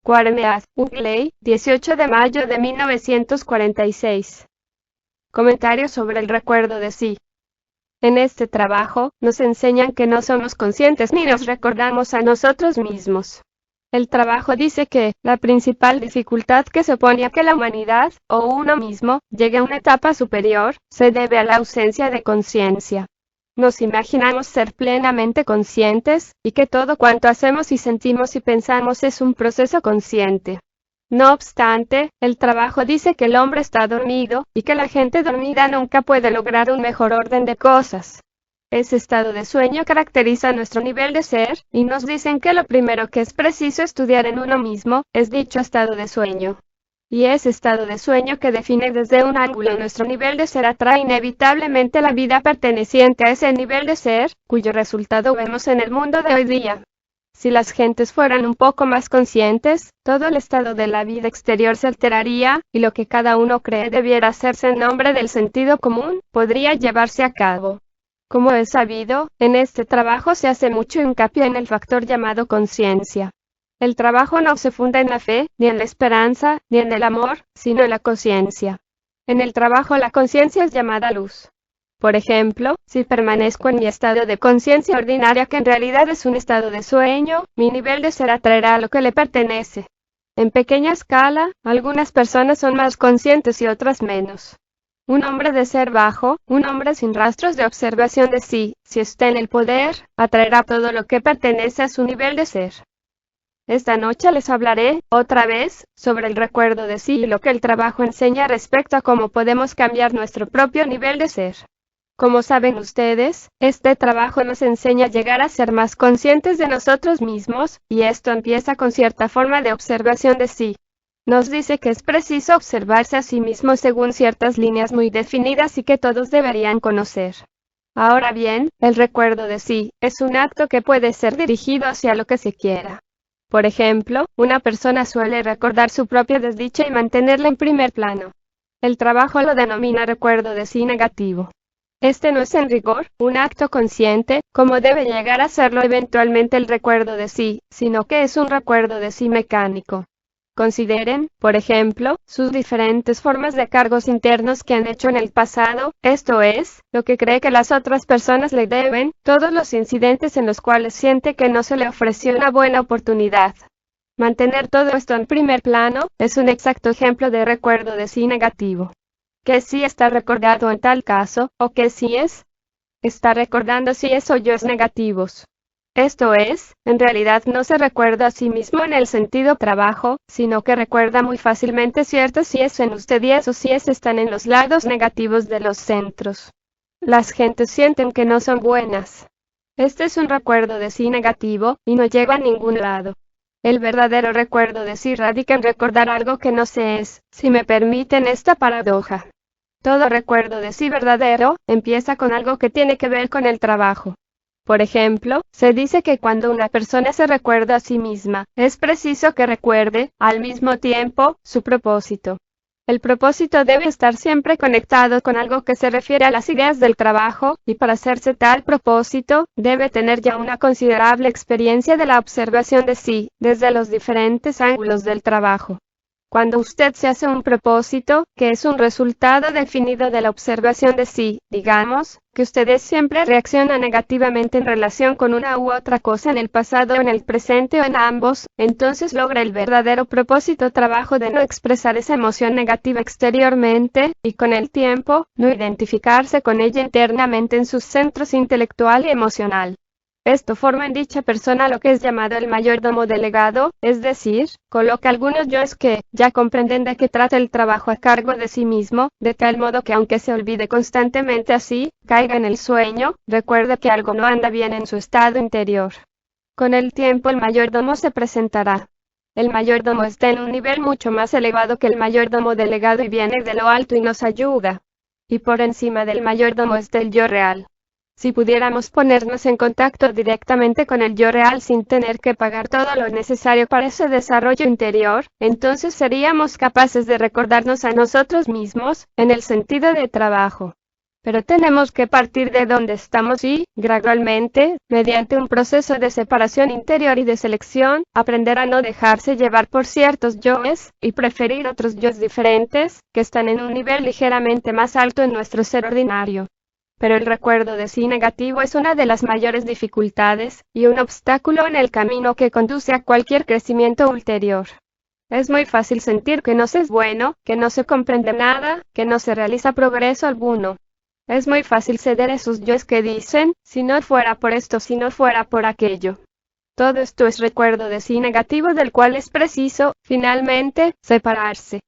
Quaremeas, Ugley, 18 de mayo de 1946. Comentario sobre el recuerdo de sí. En este trabajo, nos enseñan que no somos conscientes ni nos recordamos a nosotros mismos. El trabajo dice que la principal dificultad que se opone a que la humanidad, o uno mismo, llegue a una etapa superior, se debe a la ausencia de conciencia. Nos imaginamos ser plenamente conscientes, y que todo cuanto hacemos y sentimos y pensamos es un proceso consciente. No obstante, el trabajo dice que el hombre está dormido, y que la gente dormida nunca puede lograr un mejor orden de cosas. Ese estado de sueño caracteriza nuestro nivel de ser, y nos dicen que lo primero que es preciso estudiar en uno mismo, es dicho estado de sueño. Y ese estado de sueño que define desde un ángulo nuestro nivel de ser atrae inevitablemente la vida perteneciente a ese nivel de ser, cuyo resultado vemos en el mundo de hoy día. Si las gentes fueran un poco más conscientes, todo el estado de la vida exterior se alteraría, y lo que cada uno cree debiera hacerse en nombre del sentido común, podría llevarse a cabo. Como es sabido, en este trabajo se hace mucho hincapié en el factor llamado conciencia. El trabajo no se funda en la fe, ni en la esperanza, ni en el amor, sino en la conciencia. En el trabajo la conciencia es llamada luz. Por ejemplo, si permanezco en mi estado de conciencia ordinaria que en realidad es un estado de sueño, mi nivel de ser atraerá a lo que le pertenece. En pequeña escala, algunas personas son más conscientes y otras menos. Un hombre de ser bajo, un hombre sin rastros de observación de sí, si está en el poder, atraerá todo lo que pertenece a su nivel de ser. Esta noche les hablaré, otra vez, sobre el recuerdo de sí y lo que el trabajo enseña respecto a cómo podemos cambiar nuestro propio nivel de ser. Como saben ustedes, este trabajo nos enseña a llegar a ser más conscientes de nosotros mismos, y esto empieza con cierta forma de observación de sí. Nos dice que es preciso observarse a sí mismo según ciertas líneas muy definidas y que todos deberían conocer. Ahora bien, el recuerdo de sí es un acto que puede ser dirigido hacia lo que se quiera. Por ejemplo, una persona suele recordar su propia desdicha y mantenerla en primer plano. El trabajo lo denomina recuerdo de sí negativo. Este no es en rigor un acto consciente, como debe llegar a serlo eventualmente el recuerdo de sí, sino que es un recuerdo de sí mecánico. Consideren, por ejemplo, sus diferentes formas de cargos internos que han hecho en el pasado, esto es, lo que cree que las otras personas le deben, todos los incidentes en los cuales siente que no se le ofreció una buena oportunidad. Mantener todo esto en primer plano, es un exacto ejemplo de recuerdo de sí negativo. ¿Qué sí está recordado en tal caso, o qué sí es? Está recordando sí es o yo's negativos. Esto es, en realidad no se recuerda a sí mismo en el sentido trabajo, sino que recuerda muy fácilmente ciertos síes en usted y esos síes están en los lados negativos de los centros. Las gentes sienten que no son buenas. Este es un recuerdo de sí negativo, y no lleva a ningún lado. El verdadero recuerdo de sí radica en recordar algo que no se es, si me permiten esta paradoja. Todo recuerdo de sí verdadero, empieza con algo que tiene que ver con el trabajo. Por ejemplo, se dice que cuando una persona se recuerda a sí misma, es preciso que recuerde, al mismo tiempo, su propósito. El propósito debe estar siempre conectado con algo que se refiere a las ideas del trabajo, y para hacerse tal propósito, debe tener ya una considerable experiencia de la observación de sí, desde los diferentes ángulos del trabajo. Cuando usted se hace un propósito, que es un resultado definido de la observación de sí, digamos, que ustedes siempre reaccionan negativamente en relación con una u otra cosa en el pasado o en el presente o en ambos, entonces logra el verdadero propósito trabajo de no expresar esa emoción negativa exteriormente, y con el tiempo, no identificarse con ella internamente en sus centros intelectual y emocional. Esto forma en dicha persona lo que es llamado el mayordomo delegado, es decir, coloca algunos yoes que ya comprenden de qué trata el trabajo a cargo de sí mismo, de tal modo que aunque se olvide constantemente así, caiga en el sueño, recuerde que algo no anda bien en su estado interior. Con el tiempo el mayordomo se presentará. El mayordomo está en un nivel mucho más elevado que el mayordomo delegado y viene de lo alto y nos ayuda. Y por encima del mayordomo está el yo real. Si pudiéramos ponernos en contacto directamente con el yo real sin tener que pagar todo lo necesario para ese desarrollo interior, entonces seríamos capaces de recordarnos a nosotros mismos, en el sentido de trabajo. Pero tenemos que partir de donde estamos y, gradualmente, mediante un proceso de separación interior y de selección, aprender a no dejarse llevar por ciertos yoes, y preferir otros yoes diferentes, que están en un nivel ligeramente más alto en nuestro ser ordinario. Pero el recuerdo de sí negativo es una de las mayores dificultades, y un obstáculo en el camino que conduce a cualquier crecimiento ulterior. Es muy fácil sentir que no se es bueno, que no se comprende nada, que no se realiza progreso alguno. Es muy fácil ceder a esos yoes que dicen, si no fuera por esto, si no fuera por aquello. Todo esto es recuerdo de sí negativo del cual es preciso, finalmente, separarse.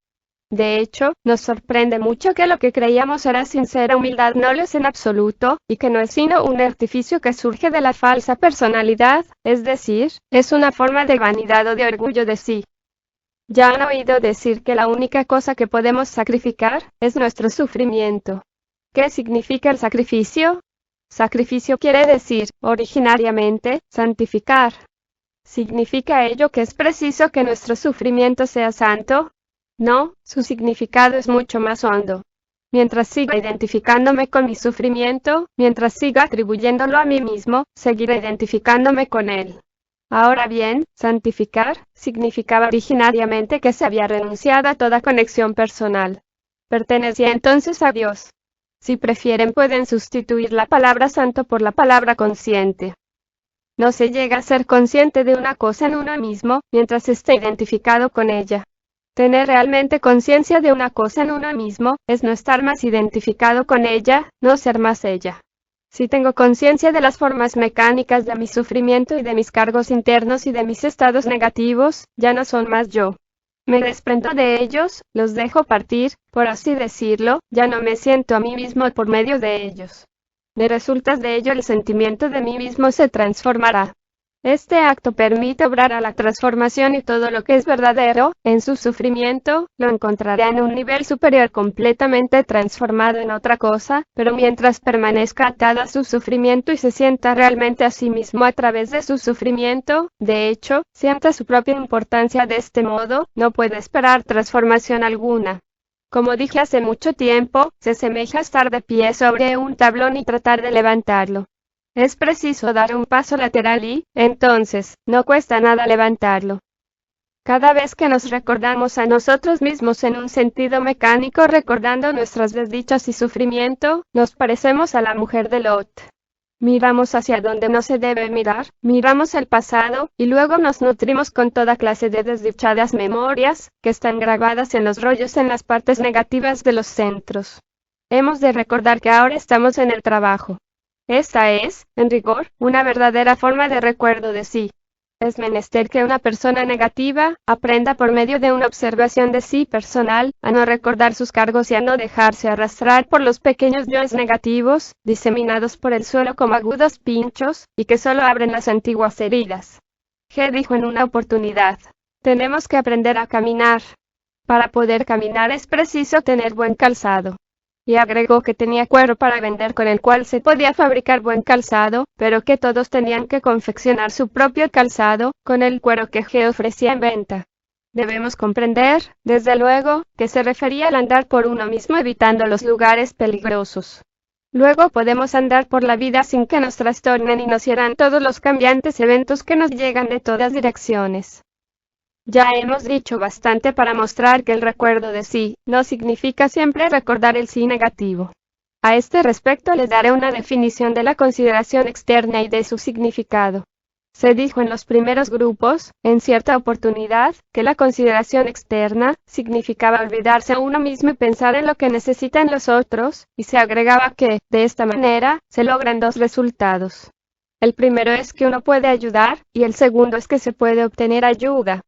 De hecho, nos sorprende mucho que lo que creíamos era sincera humildad no lo es en absoluto, y que no es sino un artificio que surge de la falsa personalidad, es decir, es una forma de vanidad o de orgullo de sí. Ya han oído decir que la única cosa que podemos sacrificar es nuestro sufrimiento. ¿Qué significa el sacrificio? Sacrificio quiere decir, originariamente, santificar. ¿Significa ello que es preciso que nuestro sufrimiento sea santo? No, su significado es mucho más hondo. Mientras siga identificándome con mi sufrimiento, mientras siga atribuyéndolo a mí mismo, seguiré identificándome con él. Ahora bien, santificar significaba originariamente que se había renunciado a toda conexión personal. Pertenecía entonces a Dios. Si prefieren pueden sustituir la palabra santo por la palabra consciente. No se llega a ser consciente de una cosa en uno mismo, mientras esté identificado con ella. Tener realmente conciencia de una cosa en uno mismo, es no estar más identificado con ella, no ser más ella. Si tengo conciencia de las formas mecánicas de mi sufrimiento y de mis cargos internos y de mis estados negativos, ya no son más yo. Me desprendo de ellos, los dejo partir, por así decirlo, ya no me siento a mí mismo por medio de ellos. De resultas de ello el sentimiento de mí mismo se transformará. Este acto permite obrar a la transformación y todo lo que es verdadero, en su sufrimiento, lo encontrará en un nivel superior completamente transformado en otra cosa, pero mientras permanezca atado a su sufrimiento y se sienta realmente a sí mismo a través de su sufrimiento, de hecho, sienta su propia importancia de este modo, no puede esperar transformación alguna. Como dije hace mucho tiempo, se asemeja a estar de pie sobre un tablón y tratar de levantarlo. Es preciso dar un paso lateral y, entonces, no cuesta nada levantarlo. Cada vez que nos recordamos a nosotros mismos en un sentido mecánico recordando nuestras desdichas y sufrimiento, nos parecemos a la mujer de Lot. Miramos hacia donde no se debe mirar, miramos el pasado, y luego nos nutrimos con toda clase de desdichadas memorias, que están grabadas en los rollos en las partes negativas de los centros. Hemos de recordar que ahora estamos en el trabajo. Esta es, en rigor, una verdadera forma de recuerdo de sí. Es menester que una persona negativa aprenda por medio de una observación de sí personal a no recordar sus cargos y a no dejarse arrastrar por los pequeños yoes negativos, diseminados por el suelo como agudos pinchos, y que solo abren las antiguas heridas. G dijo en una oportunidad: tenemos que aprender a caminar. Para poder caminar es preciso tener buen calzado. Y agregó que tenía cuero para vender con el cual se podía fabricar buen calzado, pero que todos tenían que confeccionar su propio calzado, con el cuero que G ofrecía en venta. Debemos comprender, desde luego, que se refería al andar por uno mismo evitando los lugares peligrosos. Luego podemos andar por la vida sin que nos trastornen y nos hieran todos los cambiantes eventos que nos llegan de todas direcciones. Ya hemos dicho bastante para mostrar que el recuerdo de sí no significa siempre recordar el sí negativo. A este respecto les daré una definición de la consideración externa y de su significado. Se dijo en los primeros grupos, en cierta oportunidad, que la consideración externa significaba olvidarse a uno mismo y pensar en lo que necesitan los otros, y se agregaba que, de esta manera, se logran dos resultados. El primero es que uno puede ayudar, y el segundo es que se puede obtener ayuda.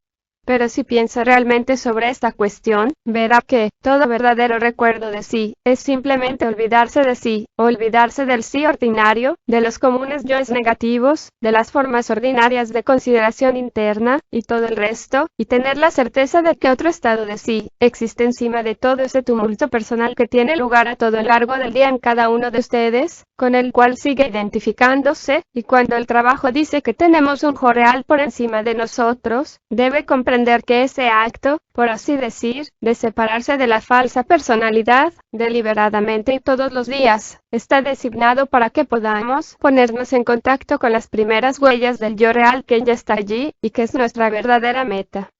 Pero si piensa realmente sobre esta cuestión, verá que todo verdadero recuerdo de sí es simplemente olvidarse de sí, olvidarse del sí ordinario, de los comunes yoes negativos, de las formas ordinarias de consideración interna, y todo el resto, y tener la certeza de que otro estado de sí existe encima de todo ese tumulto personal que tiene lugar a todo lo largo del día en cada uno de ustedes, con el cual sigue identificándose, y cuando el trabajo dice que tenemos un yo real por encima de nosotros, debe comprender comprender que ese acto, por así decir, de separarse de la falsa personalidad, deliberadamente y todos los días, está designado para que podamos ponernos en contacto con las primeras huellas del yo real que ya está allí y que es nuestra verdadera meta.